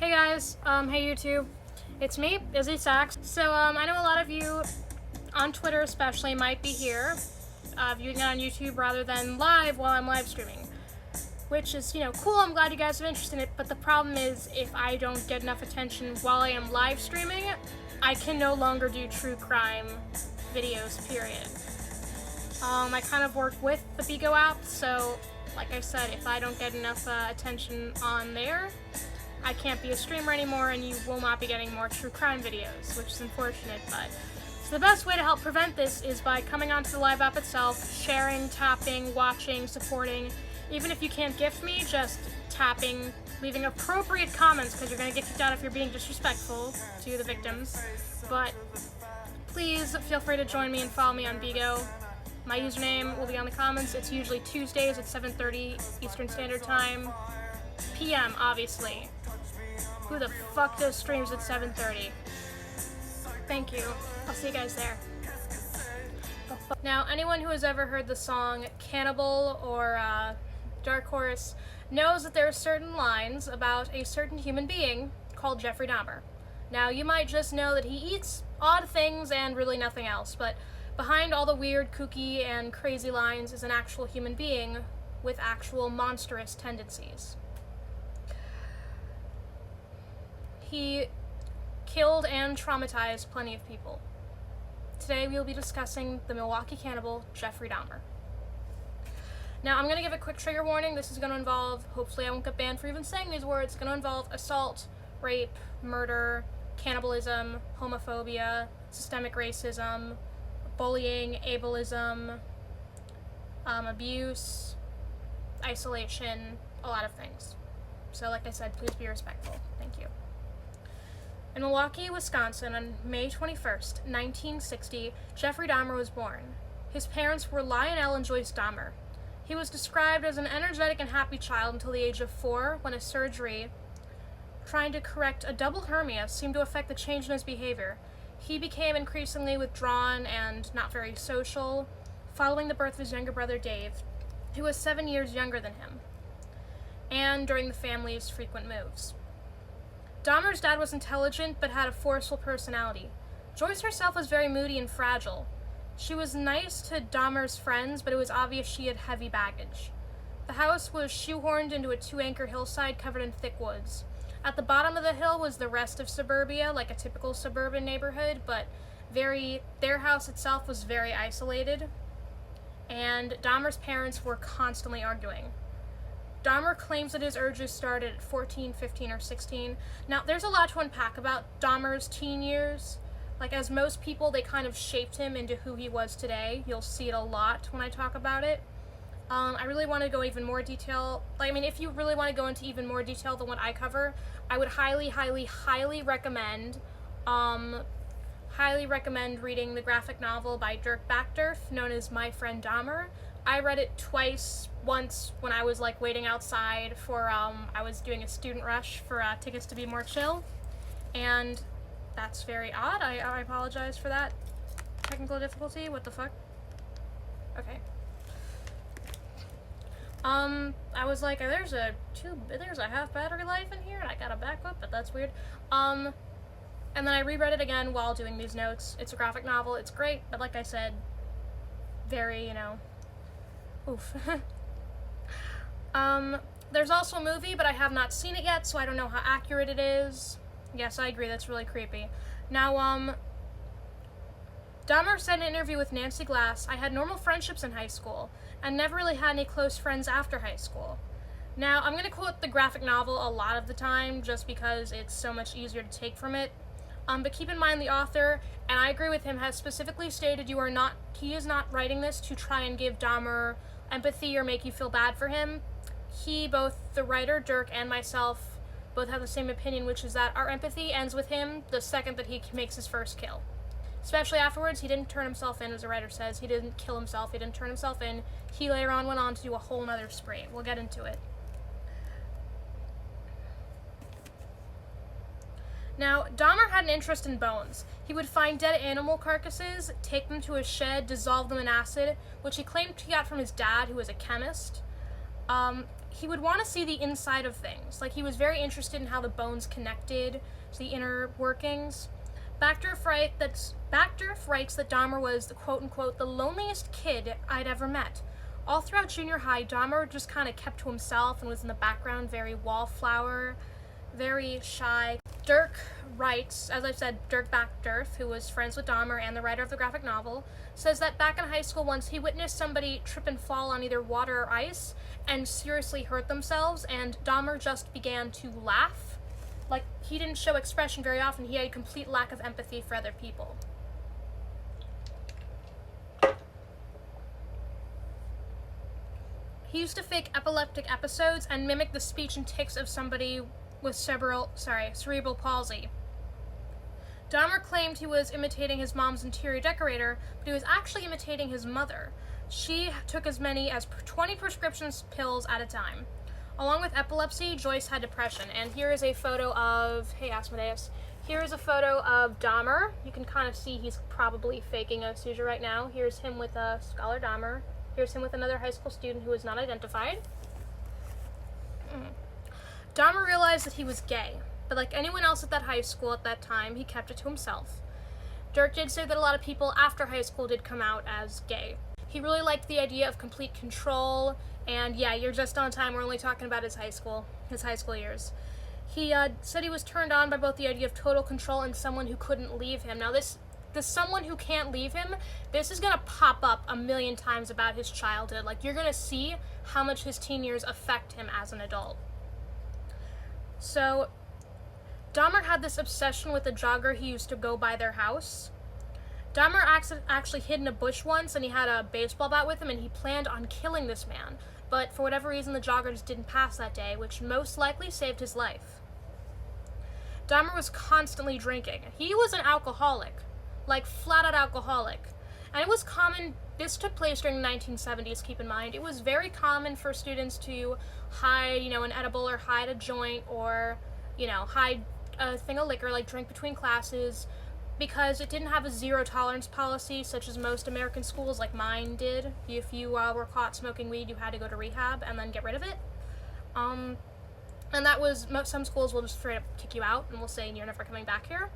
Hey guys, hey YouTube, it's me, Izzy Sachs. So I know a lot of you on Twitter especially might be here viewing it on YouTube rather than live while I'm live streaming, which is, cool. I'm glad you guys are interested in it, but the problem is if I don't get enough attention while I am live streaming, I can no longer do true crime videos, period. I kind of work with the Bigo app, so like I said, if I don't get enough attention on there, I can't be a streamer anymore, and you will not be getting more true crime videos, which is unfortunate, but so the best way to help prevent this is by coming onto the live app itself, sharing, tapping, watching, supporting. Even if you can't gift me, just tapping, leaving appropriate comments, because you're going to get kicked out if you're being disrespectful to the victims. But please feel free to join me and follow me on Bigo. My username will be on the comments. It's usually Tuesdays at 7:30 Eastern Standard Time. PM, obviously. Who the fuck does streams at 7:30? Thank you. I'll see you guys there. Now, anyone who has ever heard the song Cannibal or Dark Horse knows that there are certain lines about a certain human being called Jeffery Dahmer. Now, you might just know that he eats odd things and really nothing else, but behind all the weird, kooky, and crazy lines is an actual human being with actual monstrous tendencies. He killed and traumatized plenty of people. Today we will be discussing the Milwaukee cannibal, Jeffery Dahmer. Now I'm going to give a quick trigger warning. This is going to involve, hopefully I won't get banned for even saying these words, it's going to involve assault, rape, murder, cannibalism, homophobia, systemic racism, bullying, ableism, abuse, isolation, a lot of things. So like I said, please be respectful. Thank you. In Milwaukee, Wisconsin, on May 21st, 1960, Jeffery Dahmer was born. His parents were Lionel and Joyce Dahmer. He was described as an energetic and happy child until the age of 4, when a surgery trying to correct a double hernia seemed to affect the change in his behavior. He became increasingly withdrawn and not very social, following the birth of his younger brother Dave, who was 7 years younger than him, and during the family's frequent moves. Dahmer's dad was intelligent but had a forceful personality. Joyce herself was very moody and fragile. She was nice to Dahmer's friends, but it was obvious she had heavy baggage. The house was shoehorned into a 2-acre hillside covered in thick woods. At the bottom of the hill was the rest of suburbia, like a typical suburban neighborhood, but their house itself was very isolated, and Dahmer's parents were constantly arguing. Dahmer claims that his urges started at 14, 15, or 16. Now, there's a lot to unpack about Dahmer's teen years. Like, as most people, they kind of shaped him into who he was today. You'll see it a lot when I talk about it. I really want to go even more detail. If you really want to go into even more detail than what I cover, I would highly, highly, highly recommend reading the graphic novel by Dirk Backderf, known as My Friend Dahmer. I read it twice, once when I was waiting outside for, I was doing a student rush for tickets to Be More Chill, and that's very odd. I apologize for that technical difficulty. What the fuck? Okay. I was like, there's a half battery life in here, and I gotta back up, but that's weird. And then I reread it again while doing these notes. It's a graphic novel, it's great, but like I said, very, oof. There's also a movie, but I have not seen it yet, so I don't know how accurate it is. Yes, I agree, that's really creepy. Now, Dahmer said in an interview with Nancy Glass, "I had normal friendships in high school, and never really had any close friends after high school." Now, I'm going to quote the graphic novel a lot of the time, just because it's so much easier to take from it. But keep in mind the author, and I agree with him, has specifically stated he is not writing this to try and give Dahmer empathy or make you feel bad for him. Both the writer, Dirk, and myself both have the same opinion, which is that our empathy ends with him the second that he makes his first kill. Especially afterwards, he didn't turn himself in, as the writer says. He didn't kill himself, he didn't turn himself in. He later on went on to do a whole nother spree. We'll get into it. Now, Dahmer had an interest in bones. He would find dead animal carcasses, take them to a shed, dissolve them in acid, which he claimed he got from his dad, who was a chemist. he would want to see the inside of things. Like, he was very interested in how the bones connected to the inner workings. Backdorf writes that Dahmer was, the quote-unquote, the loneliest kid I'd ever met. All throughout junior high, Dahmer just kind of kept to himself and was in the background, very wallflower, very shy. Dirk writes, as I've said, Dirk Backdorf, who was friends with Dahmer and the writer of the graphic novel, says that back in high school once he witnessed somebody trip and fall on either water or ice and seriously hurt themselves, and Dahmer just began to laugh. Like, he didn't show expression very often. He had a complete lack of empathy for other people. He used to fake epileptic episodes and mimic the speech and tics of somebody with cerebral palsy. Dahmer claimed he was imitating his mom's interior decorator, but he was actually imitating his mother. She took as many as 20 prescription pills at a time. Along with epilepsy, Joyce had depression. And here is a photo of, hey Asmodeus, here is a photo of Dahmer. You can kind of see he's probably faking a seizure right now. Here's him with Scholar Dahmer. Here's him with another high school student who is not identified. Dahmer realized that he was gay, but like anyone else at that high school at that time, he kept it to himself. Dirk did say that a lot of people after high school did come out as gay. He really liked the idea of complete control, and yeah, you're just on time, we're only talking about his high school years. He said he was turned on by both the idea of total control and someone who couldn't leave him. Now this someone who can't leave him, this is gonna pop up a million times about his childhood. Like, you're gonna see how much his teen years affect him as an adult. So, Dahmer had this obsession with a jogger he used to go by their house. Dahmer actually hid in a bush once, and he had a baseball bat with him, and he planned on killing this man. But for whatever reason, the jogger just didn't pass that day, which most likely saved his life. Dahmer was constantly drinking. He was an alcoholic, like flat-out alcoholic. And it was common, this took place during the 1970s, keep in mind. It was very common for students to hide, an edible or hide a joint or, hide a thing of liquor, like drink between classes, because it didn't have a zero-tolerance policy, such as most American schools, like mine did. If you were caught smoking weed, you had to go to rehab and then get rid of it. And that was, some schools will just straight up kick you out and will say, you're never coming back here.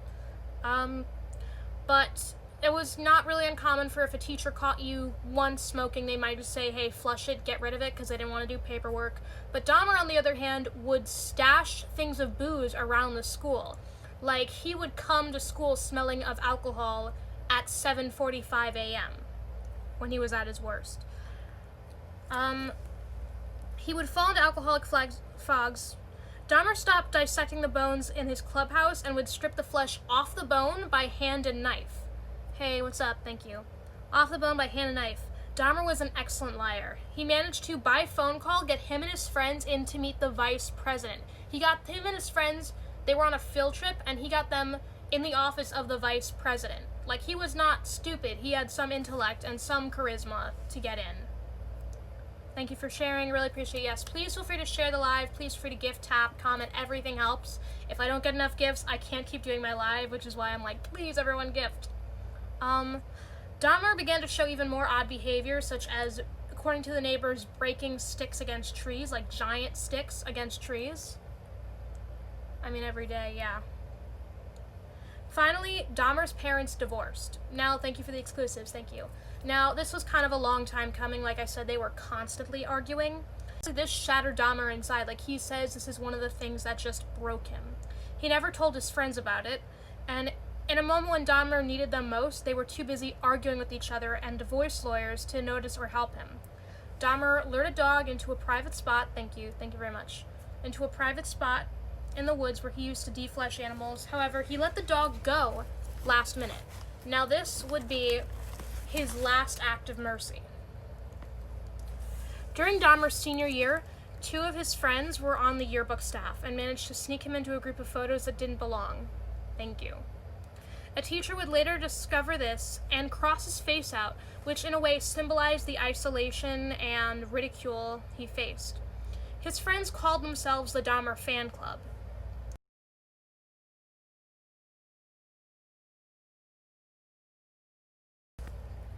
But it was not really uncommon for if a teacher caught you once smoking, they might just say, hey, flush it, get rid of it, because they didn't want to do paperwork. But Dahmer, on the other hand, would stash things of booze around the school. Like, he would come to school smelling of alcohol at 7:45 a.m. when he was at his worst. He would fall into alcoholic fogs. Dahmer stopped dissecting the bones in his clubhouse and would strip the flesh off the bone by hand and knife. Hey, what's up? Thank you. Off the bone by hand and knife. Dahmer was an excellent liar. He managed to, by phone call, get him and his friends in to meet the vice president. He got him and his friends, they were on a field trip, and he got them in the office of the vice president. Like, he was not stupid. He had some intellect and some charisma to get in. Thank you for sharing. Really appreciate it. Yes, please feel free to share the live. Please feel free to gift, tap, comment. Everything helps. If I don't get enough gifts, I can't keep doing my live, which is why I'm like, please, everyone gift. Dahmer began to show even more odd behavior, such as, according to the neighbors, breaking sticks against trees, like giant sticks against trees. I mean, every day, yeah. Finally, Dahmer's parents divorced. Now, thank you for the exclusives, thank you. Now, this was kind of a long time coming. Like I said, they were constantly arguing. So this shattered Dahmer inside. Like, he says this is one of the things that just broke him. He never told his friends about it, and in a moment when Dahmer needed them most, they were too busy arguing with each other and divorce lawyers to notice or help him. Dahmer lured a dog into a private spot, thank you very much, into a private spot in the woods where he used to deflesh animals. However, he let the dog go last minute. Now this would be his last act of mercy. During Dahmer's senior year, 2 of his friends were on the yearbook staff and managed to sneak him into a group of photos that didn't belong. Thank you. A teacher would later discover this and cross his face out, which in a way symbolized the isolation and ridicule he faced. His friends called themselves the Dahmer Fan Club.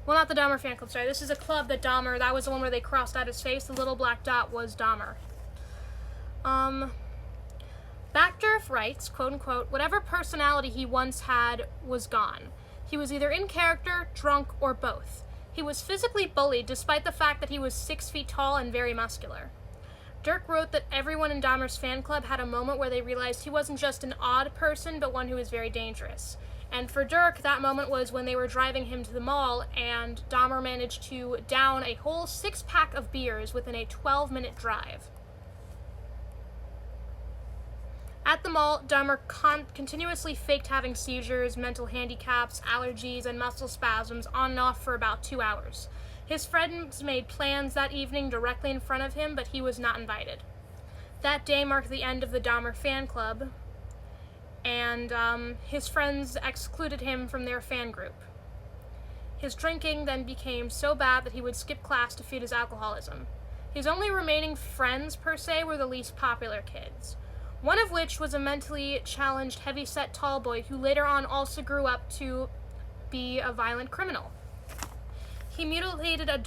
Well, not the Dahmer Fan Club, sorry. This is a club that Dahmer, that was the one where they crossed out his face. The little black dot was Dahmer. Um, Backdorf writes, quote unquote, whatever personality he once had was gone. He was either in character, drunk, or both. He was physically bullied despite the fact that he was 6 feet tall and very muscular. Dirk wrote that everyone in Dahmer's fan club had a moment where they realized he wasn't just an odd person, but one who was very dangerous. And for Dirk, that moment was when they were driving him to the mall, and Dahmer managed to down a whole 6-pack of beers within a 12-minute drive. At the mall, Dahmer continuously faked having seizures, mental handicaps, allergies, and muscle spasms on and off for about 2 hours. His friends made plans that evening directly in front of him, but he was not invited. That day marked the end of the Dahmer fan club, and his friends excluded him from their fan group. His drinking then became so bad that he would skip class to feed his alcoholism. His only remaining friends, per se, were the least popular kids, one of which was a mentally challenged, heavy-set tall boy who later on also grew up to be a violent criminal. A mutilated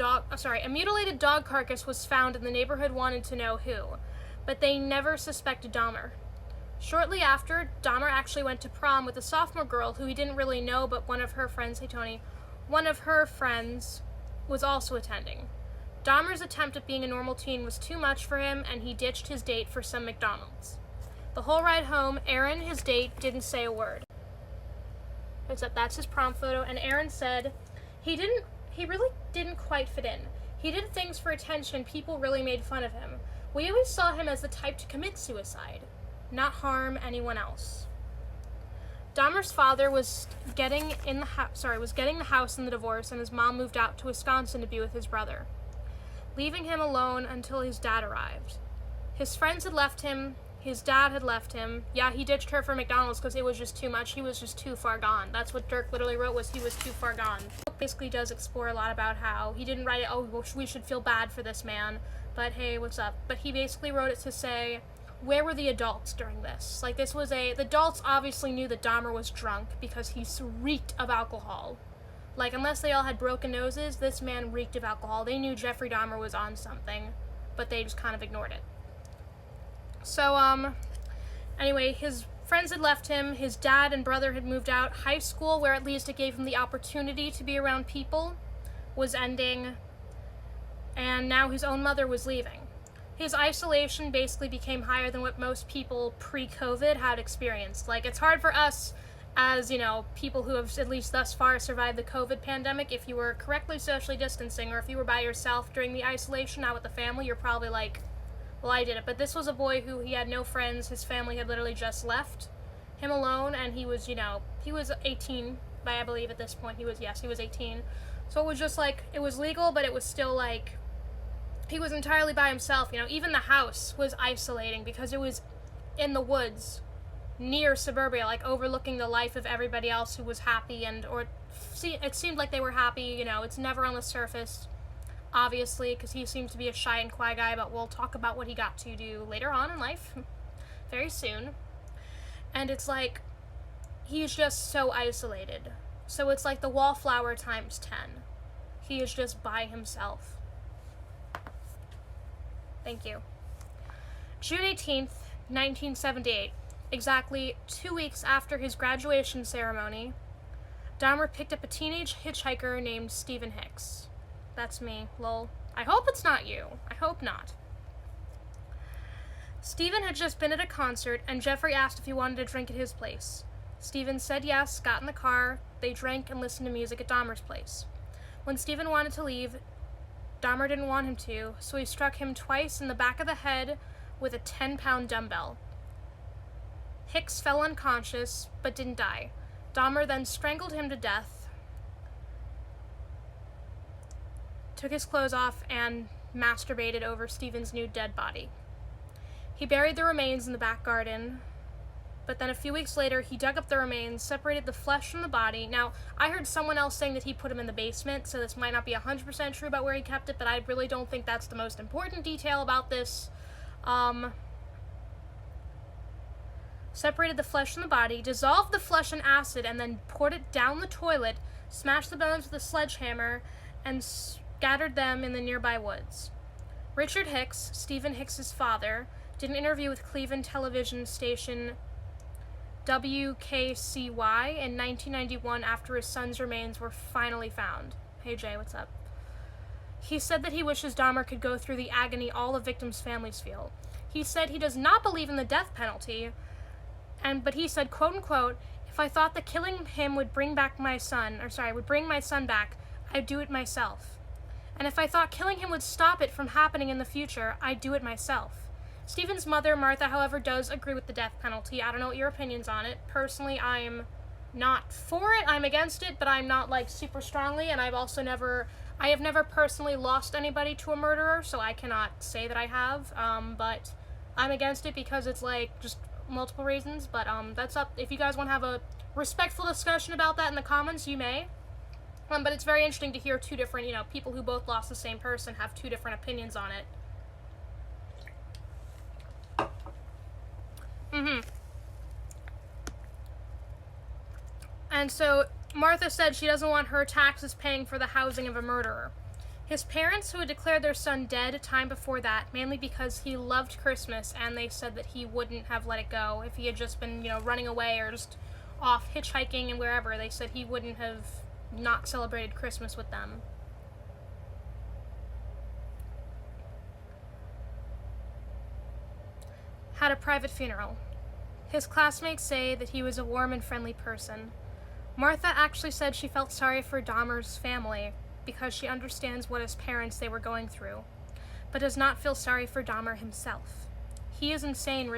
dog carcass was found and the neighborhood wanted to know who, but they never suspected Dahmer. Shortly after, Dahmer actually went to prom with a sophomore girl who he didn't really know, but one of her friends, hey Tony, one of her friends was also attending. Dahmer's attempt at being a normal teen was too much for him, and he ditched his date for some McDonald's. The whole ride home, Aaron, his date, didn't say a word. Except that's his prom photo, and Aaron said he really didn't quite fit in. He did things for attention, people really made fun of him. We always saw him as the type to commit suicide, not harm anyone else. Dahmer's father was getting the house in the divorce, and his mom moved out to Wisconsin to be with his brother, leaving him alone until his dad arrived. His friends had left him, his dad had left him. Yeah, he ditched her for McDonald's because it was just too much. He was just too far gone. That's what Dirk literally wrote, was he was too far gone. The book basically does explore a lot about how he didn't write it, oh, we should feel bad for this man, but hey, what's up? But he basically wrote it to say, where were the adults during this? Like, the adults obviously knew that Dahmer was drunk because he reeked of alcohol. Like, unless they all had broken noses, this man reeked of alcohol. They knew Jeffrey Dahmer was on something, but they just kind of ignored it. So, anyway, his friends had left him, his dad and brother had moved out, high school, where at least it gave him the opportunity to be around people, was ending, and now his own mother was leaving. His isolation basically became higher than what most people pre-COVID had experienced. Like, it's hard for us as, people who have at least thus far survived the COVID pandemic. If you were correctly socially distancing, or if you were by yourself during the isolation, not with the family, you're probably like, well, I did it. But this was a boy who he had no friends. His family had literally just left him alone, and he was, he was 18, I believe at this point. He was 18. So it was just like, it was legal, but it was still like, he was entirely by himself. Even the house was isolating because it was in the woods near suburbia, like overlooking the life of everybody else who was happy, it seemed like they were happy. It's never on the surface, obviously, because he seems to be a shy and quiet guy, but we'll talk about what he got to do later on in life, very soon. And it's like, he's just so isolated. So it's like the wallflower times 10. He is just by himself. Thank you. June 18th, 1978, exactly 2 weeks after his graduation ceremony, Dahmer picked up a teenage hitchhiker named Stephen Hicks. That's me, lol. I hope it's not you. I hope not. Stephen had just been at a concert, and Jeffrey asked if he wanted to drink at his place. Stephen said yes, got in the car, they drank and listened to music at Dahmer's place. When Stephen wanted to leave, Dahmer didn't want him to, so he struck him twice in the back of the head with a 10-pound dumbbell. Hicks fell unconscious, but didn't die. Dahmer then strangled him to death, took his clothes off, and masturbated over Stephen's new dead body. He buried the remains in the back garden, but then a few weeks later, he dug up the remains, separated the flesh from the body. Now, I heard someone else saying that he put him in the basement, so this might not be 100% true about where he kept it, but I really don't think that's the most important detail about this. Separated the flesh from the body, dissolved the flesh in acid, and then poured it down the toilet, smashed the bones with a sledgehammer, and scattered them in the nearby woods. Richard Hicks, Stephen Hicks's father, did an interview with Cleveland television station WKCY in 1991 after his son's remains were finally found. Hey Jay, what's up? He said that he wishes Dahmer could go through the agony all the victims' families feel. He said he does not believe in the death penalty, but he said, quote unquote, if I thought that killing him would bring my son back, I'd do it myself. And if I thought killing him would stop it from happening in the future, I'd do it myself. Stephen's mother, Martha, however, does agree with the death penalty. I don't know what your opinion's on it. Personally, I'm not for it. I'm against it, but I'm not, like, super strongly, and I have never personally lost anybody to a murderer, so I cannot say that I have, but I'm against it because it's, like, just multiple reasons, but, that's up. If you guys want to have a respectful discussion about that in the comments, you may. But it's very interesting to hear two different, people who both lost the same person have two different opinions on it. And so, Martha said she doesn't want her taxes paying for the housing of a murderer. His parents, who had declared their son dead a time before that, mainly because he loved Christmas, and they said that he wouldn't have let it go if he had just been, running away or just off hitchhiking and wherever. They said he wouldn't have not celebrated Christmas with them. Had a private funeral. His classmates say that he was a warm and friendly person. Martha actually said she felt sorry for Dahmer's family because she understands what his parents they were going through, but does not feel sorry for Dahmer himself. He is insane,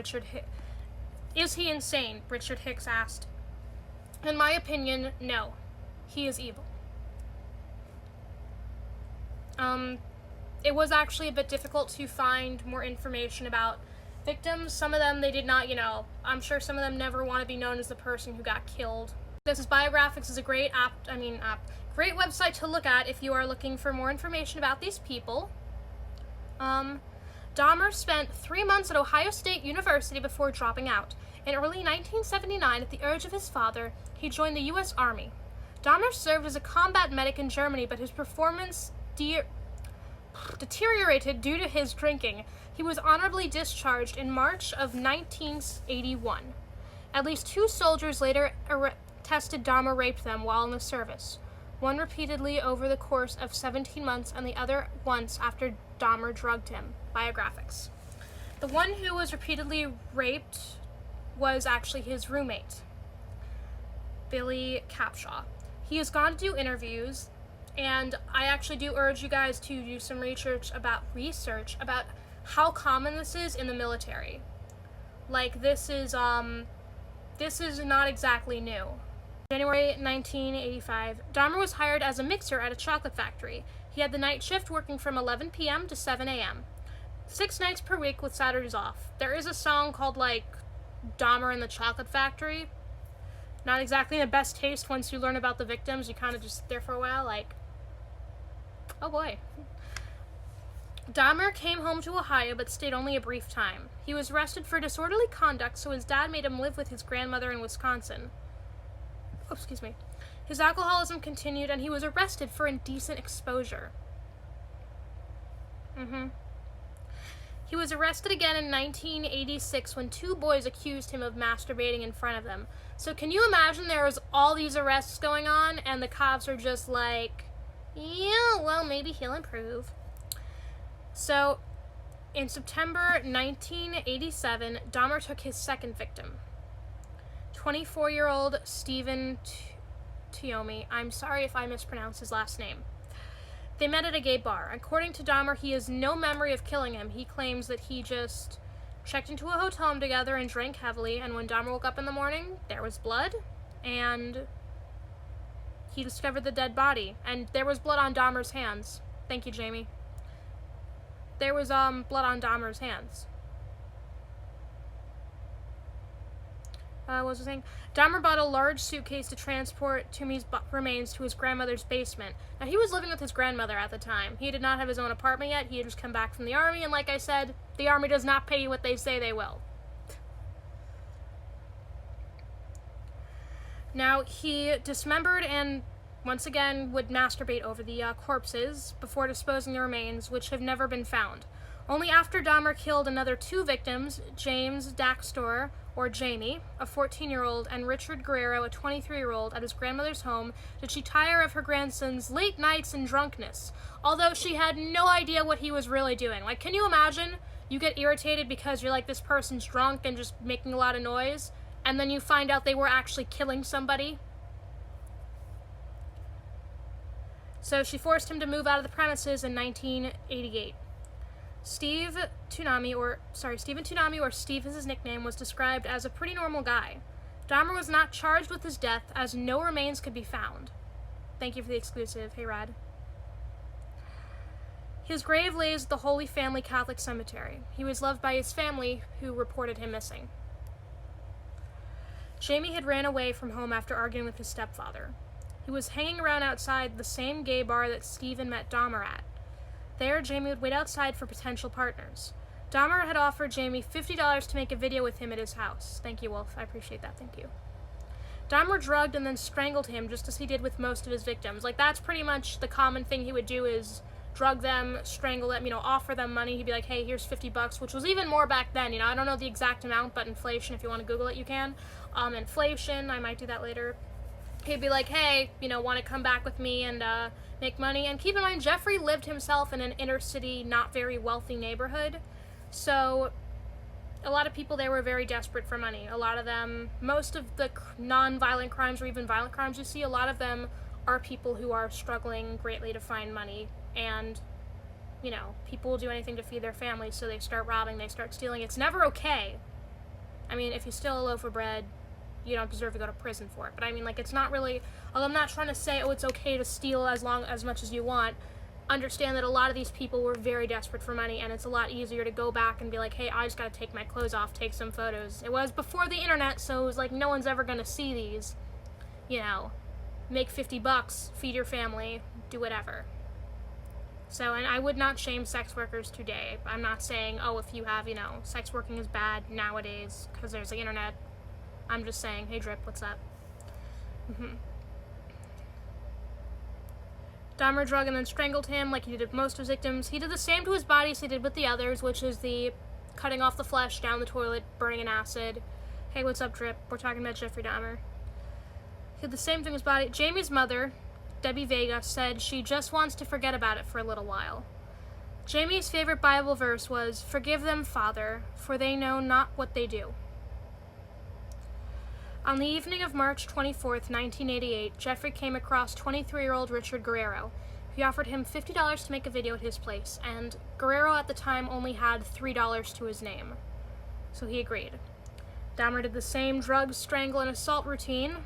Is he insane? Richard Hicks asked. In my opinion, no. He is evil. It was actually a bit difficult to find more information about victims. Some of them, they did not, I'm sure some of them never want to be known as the person who got killed. This is Biographics is a great great website to look at if you are looking for more information about these people. Dahmer spent 3 months at Ohio State University before dropping out. In early 1979, at the urge of his father, he joined the U.S. Army. Dahmer served as a combat medic in Germany, but his performance deteriorated due to his drinking. He was honorably discharged in March of 1981. At least 2 soldiers later attested Dahmer raped them while in the service. One repeatedly over the course of 17 months and the other once after Dahmer drugged him. Biographics. The one who was repeatedly raped was actually his roommate, Billy Capshaw. He has gone to do interviews, and I actually do urge you guys to do some research about how common this is in the military. Like, this is not exactly new. January 1985, Dahmer was hired as a mixer at a chocolate factory. He had the night shift working from 11 p.m. to 7 a.m. 6 nights per week with Saturdays off. There is a song called, Dahmer in the Chocolate Factory. Not exactly in the best taste once you learn about the victims. You kind of just sit there for a while, oh boy. Dahmer came home to Ohio but stayed only a brief time. He was arrested for disorderly conduct, so his dad made him live with his grandmother in Wisconsin. Oh, excuse me. His alcoholism continued, and he was arrested for indecent exposure. He was arrested again in 1986 when 2 boys accused him of masturbating in front of them. So can you imagine there was all these arrests going on, and the cops are just like, yeah, well, maybe he'll improve. So, in September 1987, Dahmer took his second victim, 24-year-old Stephen Taomi. I'm sorry if I mispronounced his last name. They met at a gay bar. According to Dahmer, he has no memory of killing him. He claims that he just checked into a hotel room together and drank heavily, and when Dahmer woke up in the morning, there was blood, and he discovered the dead body, and there was blood on Dahmer's hands. Thank you, Jamie. There was blood on Dahmer's hands. What was I saying? Dahmer bought a large suitcase to transport Toomey's remains to his grandmother's basement. Now, he was living with his grandmother at the time. He did not have his own apartment yet. He had just come back from the army, and like I said, the army does not pay you what they say they will. Now, he dismembered and, once again, would masturbate over the corpses before disposing the remains, which have never been found. Only after Dahmer killed another 2 victims, James Daxtor, or Jamie, a 14-year-old, and Richard Guerrero, a 23-year-old, at his grandmother's home, did she tire of her grandson's late nights and drunkenness, although she had no idea what he was really doing. Like, can you imagine? You get irritated because you're like, this person's drunk and just making a lot of noise, and then you find out they were actually killing somebody. So she forced him to move out of the premises in 1988. Stephen Taomi, or Steve is his nickname, was described as a pretty normal guy. Dahmer was not charged with his death, as no remains could be found. Thank you for the exclusive. Hey, Rad. His grave lays at the Holy Family Catholic Cemetery. He was loved by his family, who reported him missing. Jamie had ran away from home after arguing with his stepfather. He was hanging around outside the same gay bar that Stephen met Dahmer at. There, Jamie would wait outside for potential partners. Dahmer had offered Jamie $50 to make a video with him at his house. Thank you, Wolf. I appreciate that. Thank you. Dahmer drugged and then strangled him, just as he did with most of his victims. Like, that's pretty much the common thing he would do, is drug them, strangle them, offer them money. He'd be like, hey, here's $50, which was even more back then. I don't know the exact amount, but inflation, if you want to Google it, you can. Inflation, I might do that later. He'd be like, hey, want to come back with me and make money? And keep in mind, Jeffrey lived himself in an inner city, not very wealthy neighborhood. So a lot of people there were very desperate for money. A lot of them, most of the non-violent crimes or even violent crimes you see, a lot of them are people who are struggling greatly to find money. And, people will do anything to feed their families, so they start robbing, they start stealing. It's never okay. If you steal a loaf of bread, you don't deserve to go to prison for it. But it's not really, I'm not trying to say, it's okay to steal as much as you want. Understand that a lot of these people were very desperate for money, and it's a lot easier to go back and be like, hey, I just gotta take my clothes off, take some photos. It was before the internet, so it was like, no one's ever gonna see these. Make $50, feed your family, do whatever. So, and I would not shame sex workers today. I'm not saying, if you have, sex working is bad nowadays because there's the internet. I'm just saying, hey, Drip, what's up? Dahmer drugged and then strangled him like he did with most of his victims. He did the same to his body as he did with the others, which is the cutting off the flesh, down the toilet, burning in acid. Hey, what's up, Drip? We're talking about Jeffrey Dahmer. He did the same thing to his body. Jamie's mother, Debbie Vega, said she just wants to forget about it for a little while. Jamie's favorite Bible verse was, "Forgive them, Father, for they know not what they do." On the evening of March 24th, 1988, Jeffrey came across 23-year-old Richard Guerrero. He offered him $50 to make a video at his place, and Guerrero at the time only had $3 to his name. So he agreed. Dahmer did the same drug, strangle, and assault routine,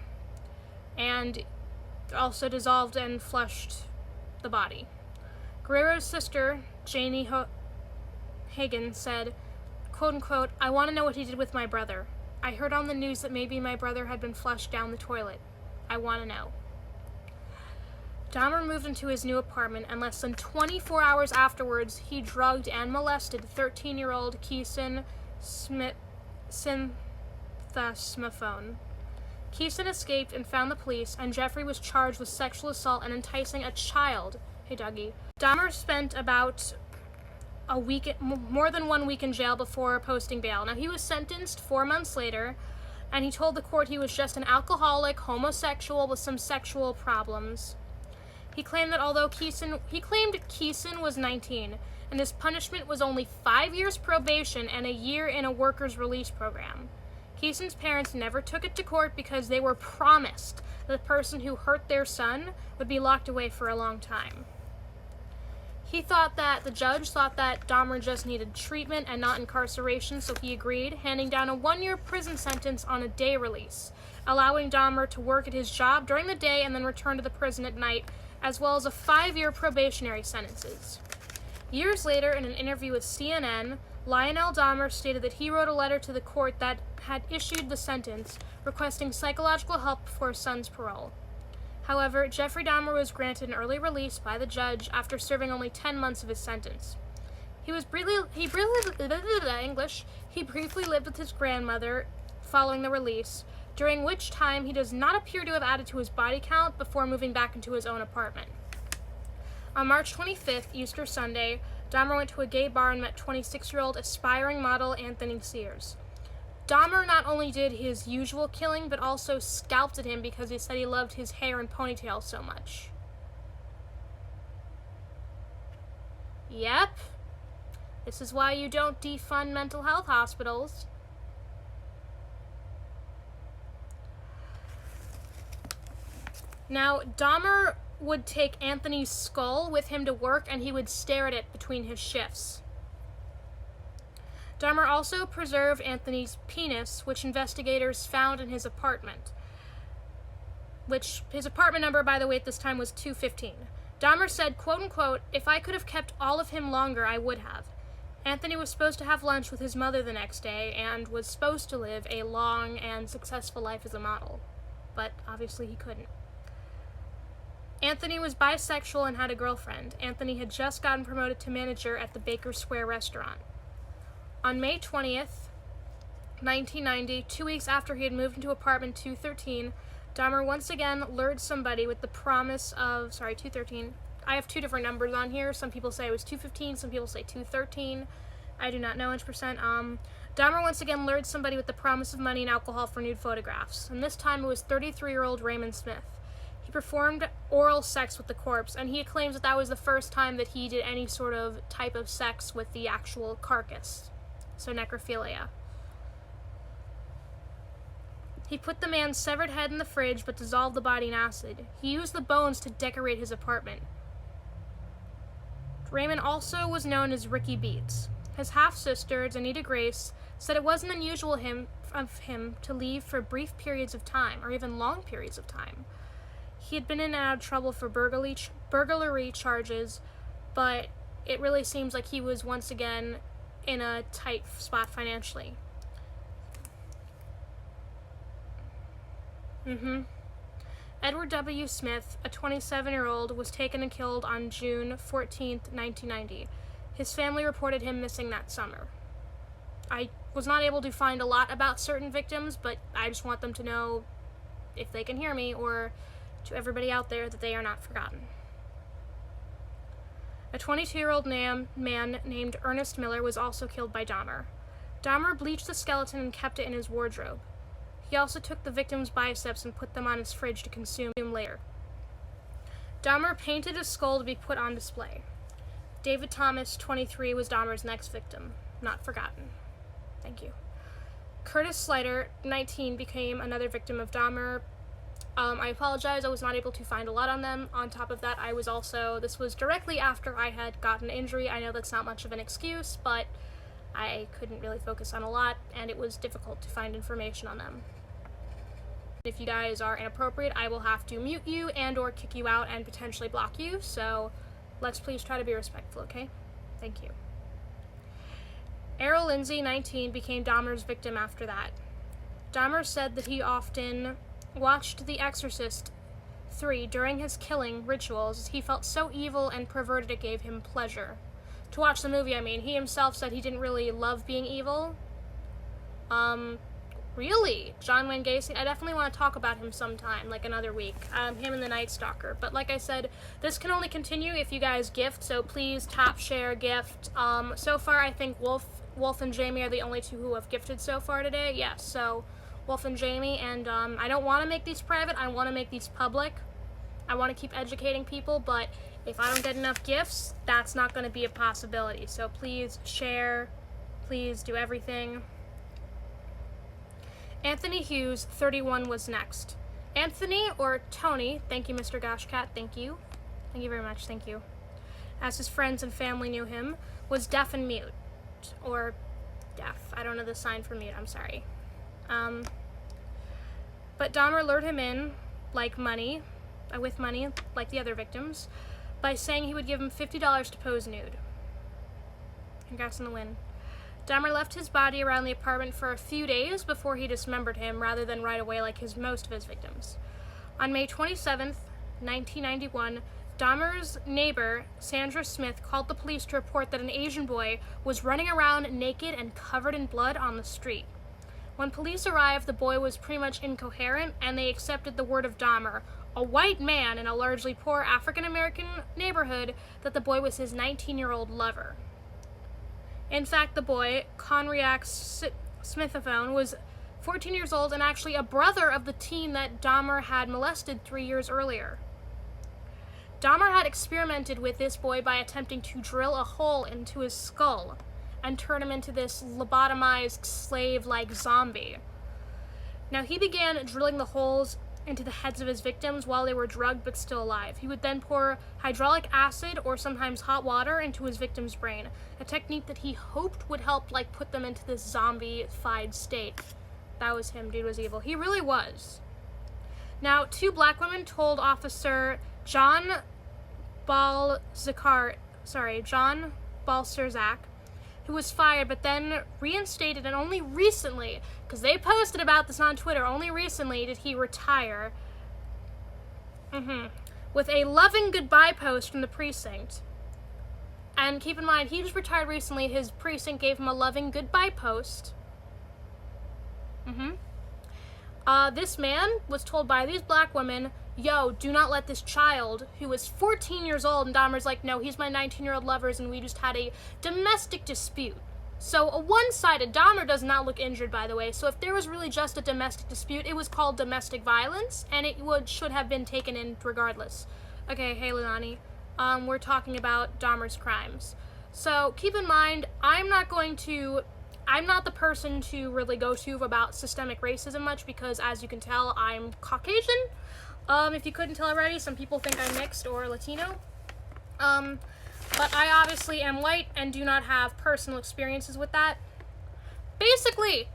and also dissolved and flushed the body. Guerrero's sister, Janie Hagen, said, quote-unquote, "I want to know what he did with my brother. I heard on the news that maybe my brother had been flushed down the toilet. I want to know." Dahmer moved into his new apartment, and less than 24 hours afterwards, he drugged and molested 13-year-old Keeson Synthasmophone. Keeson escaped and found the police, and Jeffrey was charged with sexual assault and enticing a child. Hey, Dougie. Dahmer spent about more than 1 week in jail before posting bail. Now, he was sentenced 4 months later, and he told the court he was just an alcoholic homosexual with some sexual problems. He claimed that although Keeson was 19, and his punishment was only 5 years probation and a year in a workers' release program. Keeson's parents never took it to court because they were promised that the person who hurt their son would be locked away for a long time. The judge thought that Dahmer just needed treatment and not incarceration, so he agreed, handing down a 1-year prison sentence on a day release, allowing Dahmer to work at his job during the day and then return to the prison at night, as well as a 5-year probationary sentences. Years later, in an interview with CNN, Lionel Dahmer stated that he wrote a letter to the court that had issued the sentence, requesting psychological help for his son's parole. However, Jeffrey Dahmer was granted an early release by the judge after serving only 10 months of his sentence. He briefly lived with his grandmother following the release, during which time he does not appear to have added to his body count before moving back into his own apartment. On March 25th, Easter Sunday, Dahmer went to a gay bar and met 26-year-old aspiring model Anthony Sears. Dahmer not only did his usual killing, but also scalped at him because he said he loved his hair and ponytail so much. Yep. This is why you don't defund mental health hospitals. Now, Dahmer would take Anthony's skull with him to work, and he would stare at it between his shifts. Dahmer also preserved Anthony's penis, which investigators found in his apartment. Which, his apartment number, by the way, at this time was 215. Dahmer said, quote unquote, "If I could have kept all of him longer, I would have." Anthony was supposed to have lunch with his mother the next day and was supposed to live a long and successful life as a model. But obviously he couldn't. Anthony was bisexual and had a girlfriend. Anthony had just gotten promoted to manager at the Baker Square restaurant. On May 20th, 1990, 2 weeks after he had moved into apartment 213, Dahmer once again lured somebody with the promise of, 213. I have two different numbers on here. Some people say it was 215, some people say 213. I do not know 100%. Dahmer once again lured somebody with the promise of money and alcohol for nude photographs, and this time it was 33-year-old Raymond Smith. He performed oral sex with the corpse, and he claims that that was the first time that he did any sort of type of sex with the actual carcass. So necrophilia. He put the man's severed head in the fridge but dissolved the body in acid. He used the bones to decorate his apartment. Raymond also was known as Ricky Beats. His half-sister, Danita Grace, said it wasn't unusual of him to leave for brief periods of time, or even long periods of time. He had been in and out of trouble for burglary charges, but it really seems like he was once again in a tight spot financially. Edward W. Smith, a 27-year-old, was taken and killed on June 14th, 1990. His family reported him missing that summer. I was not able to find a lot about certain victims, but I just want them to know, if they can hear me, or to everybody out there, that they are not forgotten. A 22-year-old man named Ernest Miller was also killed by Dahmer. Dahmer bleached the skeleton and kept it in his wardrobe. He also took the victim's biceps and put them on his fridge to consume later. Dahmer painted his skull to be put on display. David Thomas, 23, was Dahmer's next victim. Not forgotten. Thank you. Curtis Slider, 19, became another victim of Dahmer. I apologize, I was not able to find a lot on them. On top of that, this was directly after I had gotten an injury. I know that's not much of an excuse, but I couldn't really focus on a lot, and it was difficult to find information on them. If you guys are inappropriate, I will have to mute you and or kick you out and potentially block you, so let's please try to be respectful, okay? Thank you. Errol Lindsay, 19, became Dahmer's victim after that. Dahmer said that he often watched The Exorcist 3 during his killing rituals. He felt so evil and perverted it gave him pleasure. To watch the movie, I mean. He himself said he didn't really love being evil. Really? John Wayne Gacy? I definitely want to talk about him sometime, like another week. Him and the Night Stalker. But like I said, this can only continue if you guys gift, so please tap, share, gift. So far, I think Wolf and Jamie are the only two who have gifted so far today. Yes, so Wolf and Jamie, and I don't want to make these private, I want to make these public. I want to keep educating people, but if I don't get enough gifts, that's not going to be a possibility. So please share, please do everything. Anthony Hughes, 31, was next. Anthony, or Tony, thank you, Mr. Goshcat, thank you. Thank you very much, thank you. As his friends and family knew him, was deaf and mute. Or deaf. I don't know the sign for mute, I'm sorry. But Dahmer lured him in, with money, like the other victims, by saying he would give him $50 to pose nude. Congrats on the win. Dahmer left his body around the apartment for a few days before he dismembered him, rather than right away like most of his victims. On May 27th, 1991, Dahmer's neighbor, Sandra Smith, called the police to report that an Asian boy was running around naked and covered in blood on the street. When police arrived, the boy was pretty much incoherent, and they accepted the word of Dahmer, a white man in a largely poor African-American neighborhood, that the boy was his 19-year-old lover. In fact, the boy, Conriac Smithphone, was 14 years old and actually a brother of the teen that Dahmer had molested 3 years earlier. Dahmer had experimented with this boy by attempting to drill a hole into his skull and turn him into this lobotomized slave-like zombie. Now, he began drilling the holes into the heads of his victims while they were drugged but still alive. He would then pour hydraulic acid or sometimes hot water into his victim's brain, a technique that he hoped would help, like, put them into this zombie-fied state. That was him. Dude was evil. He really was. Now, 2 black women told Officer John Balzerzak, who was fired but then reinstated, and only recently, because they posted about this on Twitter, only recently did he retire. With a loving goodbye post from the precinct. And keep in mind, he just retired recently. His precinct gave him a loving goodbye post. This man was told by these black women, yo, do not let this child, who was 14 years old, and Dahmer's like, no, he's my 19-year-old lover, and we just had a domestic dispute. So, a one-sided, Dahmer does not look injured, by the way, so if there was really just a domestic dispute, it was called domestic violence, and it should have been taken in regardless. Okay, hey, Lunani, we're talking about Dahmer's crimes. So, keep in mind, I'm not the person to really go to about systemic racism much, because as you can tell, I'm Caucasian. If you couldn't tell already, some people think I'm mixed or Latino. But I obviously am white and do not have personal experiences with that. Basically,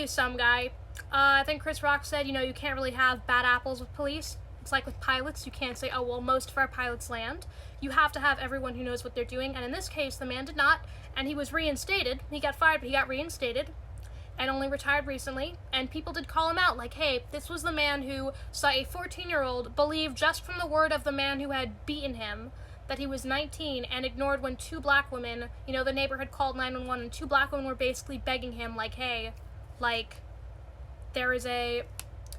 some guy. I think Chris Rock said, you can't really have bad apples with police. It's like with pilots, you can't say, oh, well, most of our pilots land. You have to have everyone who knows what they're doing, and in this case, the man did not, and he was reinstated. He got fired, but he got reinstated, and only retired recently, and people did call him out, like, hey, this was the man who saw a 14-year-old believe just from the word of the man who had beaten him that he was 19, and ignored when 2 black women, the neighbor had called 911, and 2 black women were basically begging him, like, hey, like, there is a,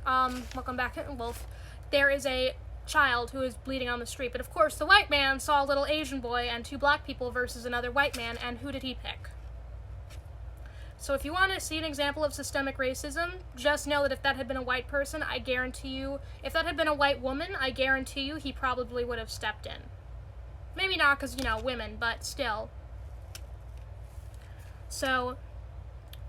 welcome back, Wolf, there is a child who is bleeding on the street. But of course, the white man saw a little Asian boy and 2 black people versus another white man, and who did he pick? So if you want to see an example of systemic racism, just know that if that had been a white person, I guarantee you, if that had been a white woman, I guarantee you he probably would have stepped in. Maybe not because, women, but still. So,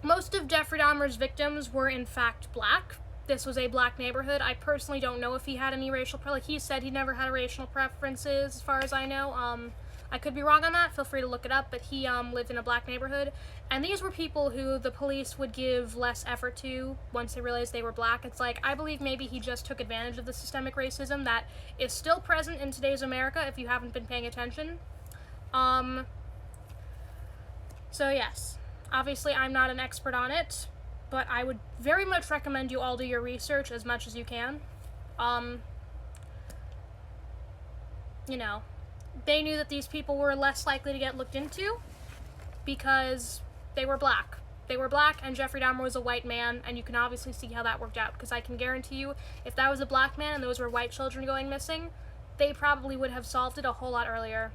most of Jeffrey Dahmer's victims were in fact black. This was a black neighborhood. I personally don't know if he had any racial, like he said he never had racial preferences, as far as I know. I could be wrong on that, feel free to look it up, but he lived in a black neighborhood, and these were people who the police would give less effort to once they realized they were black. It's like, I believe maybe he just took advantage of the systemic racism that is still present in today's America if you haven't been paying attention. So yes, obviously I'm not an expert on it, but I would very much recommend you all do your research as much as you can. They knew that these people were less likely to get looked into because they were black. They were black, and Jeffrey Dahmer was a white man, and you can obviously see how that worked out, because I can guarantee you, if that was a black man and those were white children going missing, they probably would have solved it a whole lot earlier.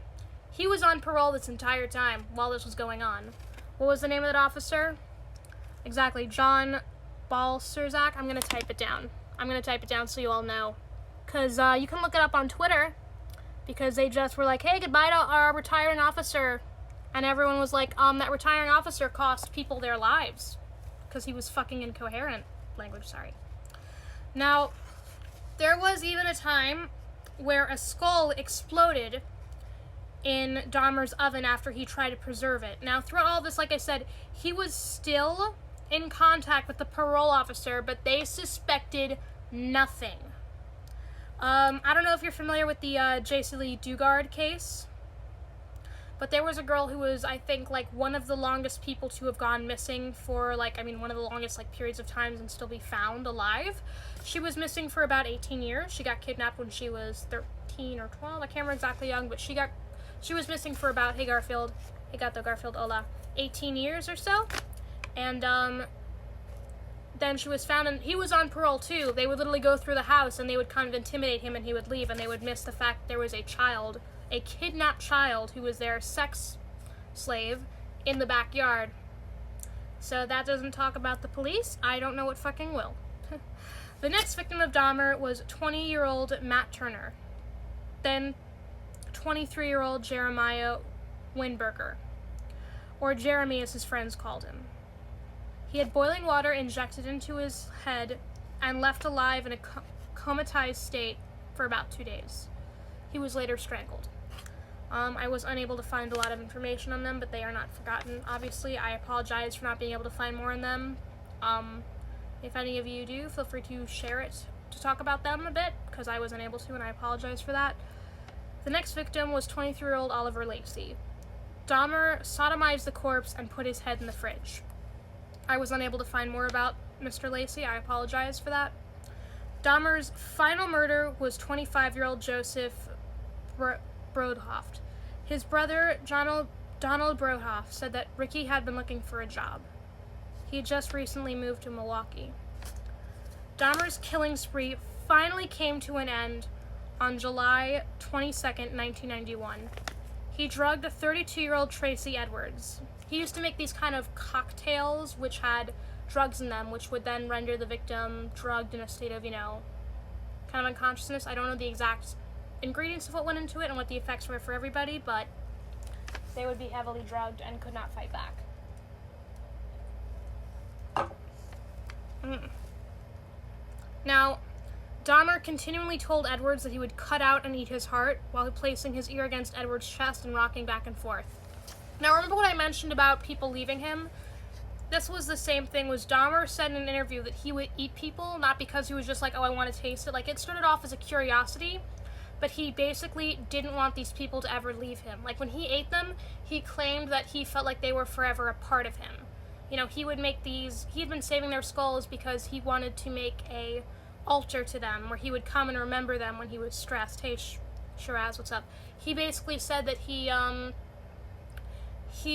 He was on parole this entire time while this was going on. What was the name of that officer? Exactly, John Balzerzak. I'm going to type it down. So you all know. Because you can look it up on Twitter, because they just were like, hey, goodbye to our retiring officer. And everyone was like, that retiring officer cost people their lives. Because he was fucking incoherent. Sorry. Now, there was even a time where a skull exploded in Dahmer's oven after he tried to preserve it. Now, throughout all this, like I said, he was still in contact with the parole officer, but they suspected nothing. I don't know if you're familiar with the J.C. Lee Dugard case, but there was a girl who was, I think, like, one of the longest people to have gone missing for, one of the longest, periods of times and still be found alive. She was missing for about 18 years. She got kidnapped when she was 13 or 12. I can't remember exactly young, but she was missing for about, hey Garfield, hola, 18 years or so. And, then she was found, and he was on parole too. They would literally go through the house and they would kind of intimidate him and he would leave, and they would miss the fact that there was a child, a kidnapped child who was their sex slave in the backyard. So that doesn't talk about the police. I don't know what fucking will. The next victim of Dahmer was 20-year-old Matt Turner, then 23-year-old Jeremiah Winberger, or Jeremy as his friends called him. He had boiling water injected into his head and left alive in a comatized state for about 2 days. He was later strangled. I was unable to find a lot of information on them, but they are not forgotten. Obviously, I apologize for not being able to find more on them. If any of you do, feel free to share it to talk about them a bit, because I was unable to, and I apologize for that. The next victim was 23-year-old Oliver Lacey. Dahmer sodomized the corpse and put his head in the fridge. I was unable to find more about Mr. Lacey. I apologize for that. Dahmer's final murder was 25-year-old Joseph Brodhoft. His brother, Donald Brodhoft, said that Ricky had been looking for a job. He had just recently moved to Milwaukee. Dahmer's killing spree finally came to an end on July 22nd, 1991. He drugged a 32-year-old Tracy Edwards. He used to make these kind of cocktails which had drugs in them, which would then render the victim drugged in a state of, kind of unconsciousness. I don't know the exact ingredients of what went into it and what the effects were for everybody, but they would be heavily drugged and could not fight back. Now, Dahmer continually told Edwards that he would cut out and eat his heart while placing his ear against Edwards' chest and rocking back and forth. Now, remember what I mentioned about people leaving him? This was the same thing. Was Dahmer said in an interview that he would eat people, not because he was just like, oh, I want to taste it. Like, it started off as a curiosity, but he basically didn't want these people to ever leave him. Like, when he ate them, he claimed that he felt like they were forever a part of him. He would make these, he had been saving their skulls because he wanted to make a altar to them where he would come and remember them when he was stressed. Hey, Shiraz, what's up? He basically said that he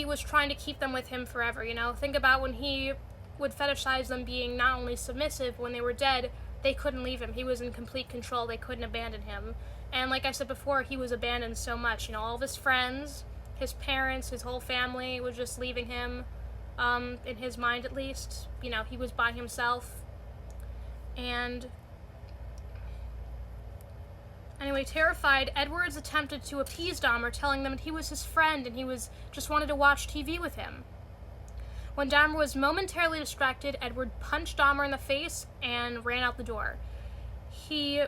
was trying to keep them with him forever, Think about when he would fetishize them being not only submissive, when they were dead, they couldn't leave him. He was in complete control. They couldn't abandon him. And like I said before, he was abandoned so much. All of his friends, his parents, his whole family was just leaving him, in his mind at least. He was by himself. And anyway, terrified, Edwards attempted to appease Dahmer, telling them that he was his friend and he just wanted to watch TV with him. When Dahmer was momentarily distracted, Edward punched Dahmer in the face and ran out the door. He,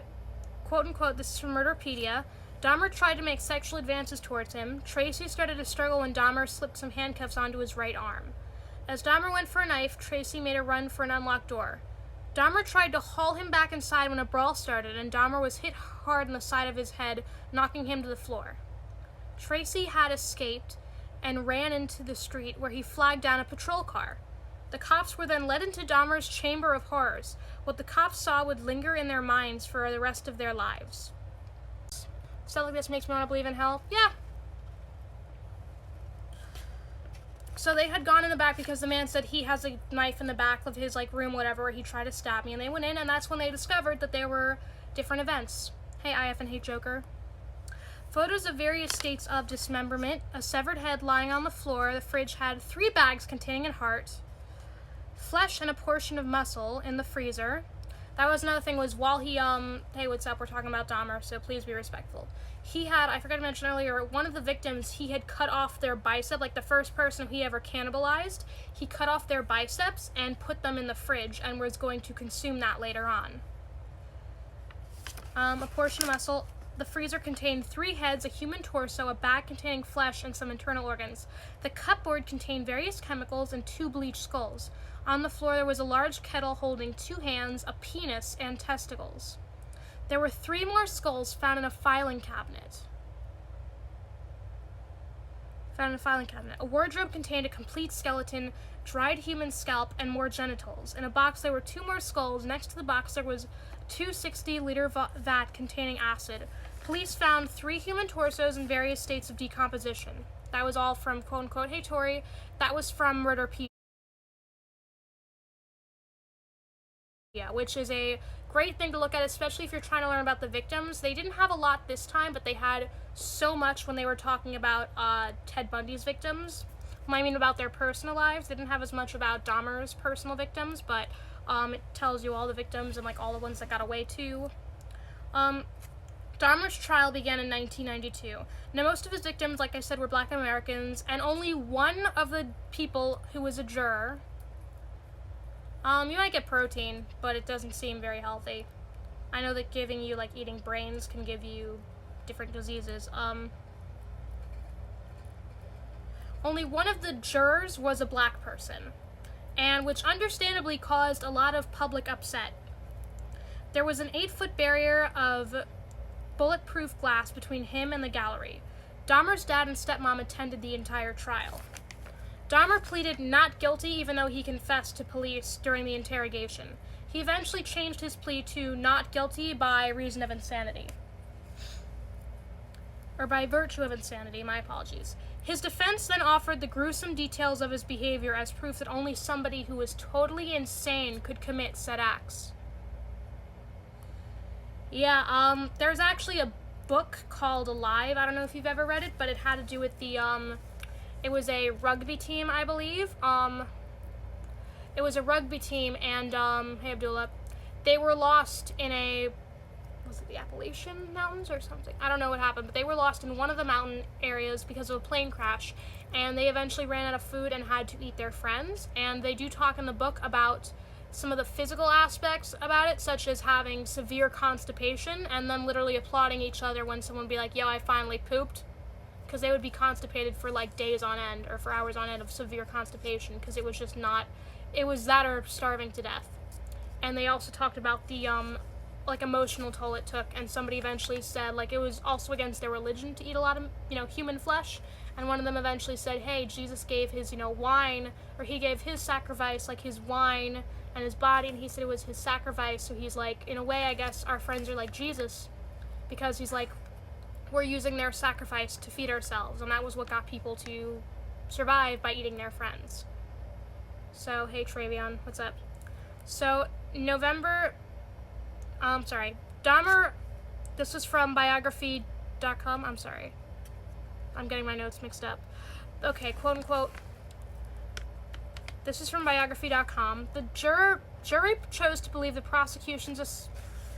quote-unquote, this is from Murderpedia, Dahmer tried to make sexual advances towards him. Tracy started to struggle when Dahmer slipped some handcuffs onto his right arm. As Dahmer went for a knife, Tracy made a run for an unlocked door. Dahmer tried to haul him back inside when a brawl started, and Dahmer was hit hard in the side of his head, knocking him to the floor. Tracy had escaped and ran into the street where he flagged down a patrol car. The cops were then led into Dahmer's chamber of horrors. What the cops saw would linger in their minds for the rest of their lives. Stuff like this makes me want to believe in hell? Yeah. So they had gone in the back because the man said he has a knife in the back of his room, whatever, where he tried to stab me, and they went in, and that's when they discovered that there were different events. Hey, IF and Hate Joker. Photos of various states of dismemberment, a severed head lying on the floor. The fridge had 3 bags containing a heart, flesh and a portion of muscle in the freezer. That was another thing, was while he, hey, what's up, we're talking about Dahmer, so please be respectful. He had, I forgot to mention earlier, one of the victims, he had cut off their bicep, the first person he ever cannibalized, he cut off their biceps and put them in the fridge and was going to consume that later on. A portion of muscle. The freezer contained 3 heads, a human torso, a bag containing flesh, and some internal organs. The cupboard contained various chemicals and 2 bleached skulls. On the floor there was a large kettle holding 2 hands, a penis, and testicles. There were 3 more skulls found in a filing cabinet. A wardrobe contained a complete skeleton, dried human scalp, and more genitals. In a box there were 2 more skulls. Next to the box there was 260-liter vat containing acid. Police found 3 human torsos in various states of decomposition. That was all from quote-unquote Hey Tori. That was from Murderpedia. which is a great thing to look at, especially if you're trying to learn about the victims. They didn't have a lot this time, but they had so much when they were talking about Ted Bundy's victims. I mean, about their personal lives. They didn't have as much about Dahmer's personal victims, but it tells you all the victims and like all the ones that got away too. Dahmer's trial began in 1992. Now, most of his victims, like I said, were Black Americans, and only one of the people who was a juror. You might get protein, but it doesn't seem very healthy. I know that giving you, like, eating brains can give you different diseases. Only one of the jurors was a black person, and which understandably caused a lot of public upset. There was an 8-foot barrier of bulletproof glass between him and the gallery. Dahmer's dad and stepmom attended the entire trial. Dahmer pleaded not guilty even though he confessed to police during the interrogation. He eventually changed his plea to not guilty by reason of insanity. Or by virtue of insanity, my apologies. His defense then offered the gruesome details of his behavior as proof that only somebody who was totally insane could commit said acts. Yeah, there's actually a book called Alive. I don't know if you've ever read it, but it had to do with the, it was a rugby team, I believe. It was a rugby team, and, hey Abdullah, they were lost in a, was it the Appalachian Mountains or something? I don't know what happened, but they were lost in one of the mountain areas because of a plane crash, and they eventually ran out of food and had to eat their friends, and they do talk in the book about some of the physical aspects about it, such as having severe constipation, and them literally applauding each other when someone would be like, yo, I finally pooped, because they would be constipated for like days on end, or for hours on end of severe constipation, because it was just not, it was that or starving to death. And they also talked about the, like, emotional toll it took, and somebody eventually said, like, it was also against their religion to eat a lot of, human flesh, and one of them eventually said, hey, Jesus gave his, wine, or he gave his sacrifice, like, his wine and his body, and he said it was his sacrifice, so he's like, in a way, I guess our friends are like Jesus, because he's like, we're using their sacrifice to feed ourselves, and that was what got people to survive, by eating their friends. So, hey Travion, what's up? So, Dahmer, this was from biography.com, I'm sorry, I'm getting my notes mixed up. Okay, quote unquote, this is from biography.com. The jury chose to believe the prosecution's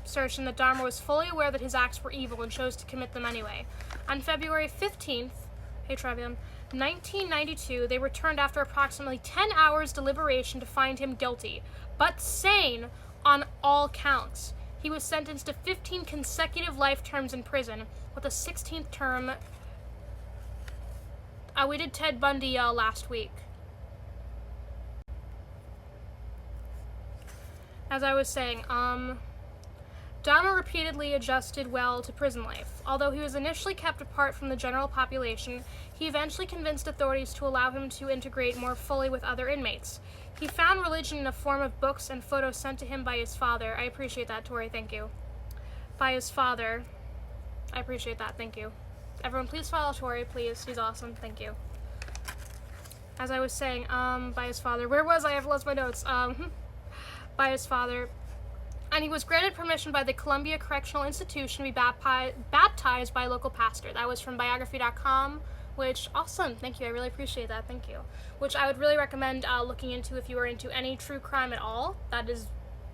assertion that Dahmer was fully aware that his acts were evil and chose to commit them anyway. On February 15th, hey Travion, 1992, they returned after approximately 10 hours deliberation to find him guilty, but sane on all counts. He was sentenced to 15 consecutive life terms in prison, with a 16th term. We did Ted Bundy last week. As I was saying, Dahmer repeatedly adjusted well to prison life. Although he was initially kept apart from the general population, he eventually convinced authorities to allow him to integrate more fully with other inmates. He found religion in the form of books and photos sent to him by his father. I appreciate that, Tori, thank you. By his father. I appreciate that, thank you. Everyone, please follow Tori, please. He's awesome, thank you. As I was saying, by his father. Where was I? I've lost my notes. By his father, and he was granted permission by the Columbia Correctional Institution to be baptized by a local pastor. That was from biography.com, which, awesome, thank you, I really appreciate that, thank you. Which I would really recommend looking into if you are into any true crime at all. That is,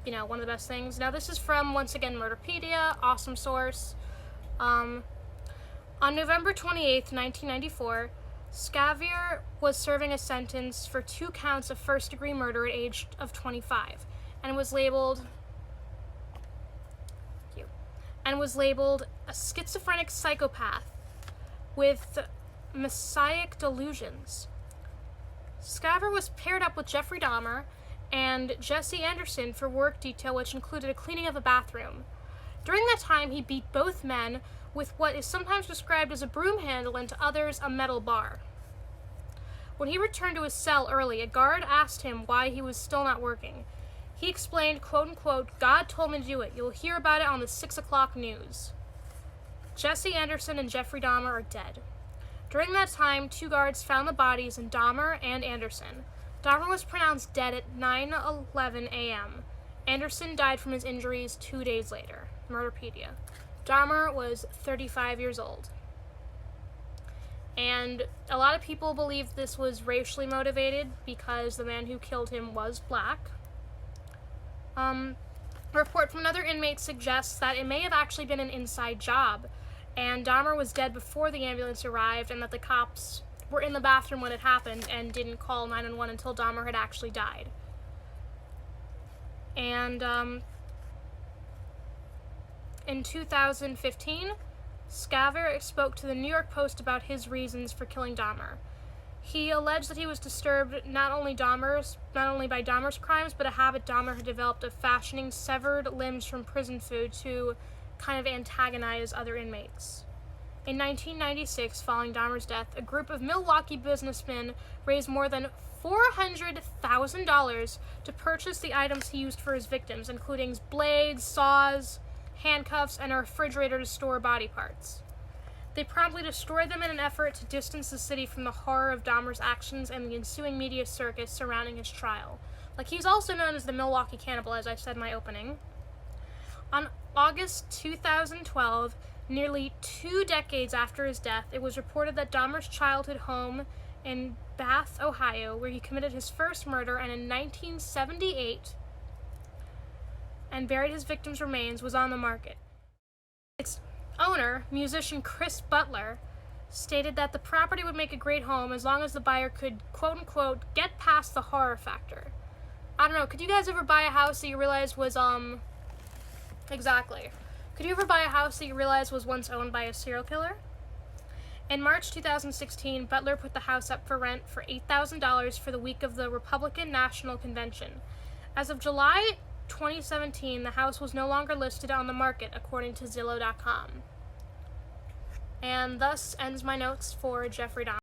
one of the best things. Now this is from, once again, Murderpedia, awesome source. On November 28th, 1994, Scavier was serving a sentence for 2 counts of first-degree murder at age of 25. And was labeled a schizophrenic psychopath with messianic delusions. Scavier was paired up with Jeffrey Dahmer and Jesse Anderson for work detail, which included a cleaning of a bathroom. During that time, he beat both men with what is sometimes described as a broom handle and to others a metal bar. When he returned to his cell early, a guard asked him why he was still not working. He explained, quote unquote, God told me to do it. You'll hear about it on the 6 o'clock news. Jesse Anderson and Jeffrey Dahmer are dead. During that time, 2 guards found the bodies in Dahmer and Anderson. Dahmer was pronounced dead at 9:11 a.m., Anderson died from his injuries 2 days later. Murderpedia. Dahmer was 35 years old. And a lot of people believe this was racially motivated because the man who killed him was black. A report from another inmate suggests that it may have actually been an inside job, and Dahmer was dead before the ambulance arrived, and that the cops were in the bathroom when it happened and didn't call 911 until Dahmer had actually died. And in 2015, Scaver spoke to the New York Post about his reasons for killing Dahmer. He alleged that he was disturbed not only by Dahmer's crimes, but a habit Dahmer had developed of fashioning severed limbs from prison food to kind of antagonize other inmates. In 1996, following Dahmer's death, a group of Milwaukee businessmen raised more than $400,000 to purchase the items he used for his victims, including blades, saws, handcuffs, and a refrigerator to store body parts. They promptly destroyed them in an effort to distance the city from the horror of Dahmer's actions and the ensuing media circus surrounding his trial. Like, he's also known as the Milwaukee Cannibal, as I said in my opening. On August 2012, nearly 2 decades after his death, it was reported that Dahmer's childhood home in Bath, Ohio, where he committed his first murder, and in 1978, and buried his victims' remains, was on the market. Its owner, musician Chris Butler, stated that the property would make a great home as long as the buyer could, quote-unquote, get past the horror factor. I don't know, could you guys ever buy a house that you realized was, exactly. Could you ever buy a house that you realized was once owned by a serial killer? In March 2016, Butler put the house up for rent for $8,000 for the week of the Republican National Convention. As of July 2017, the house was no longer listed on the market, according to Zillow.com. And thus ends my notes for Jeffrey Dahmer.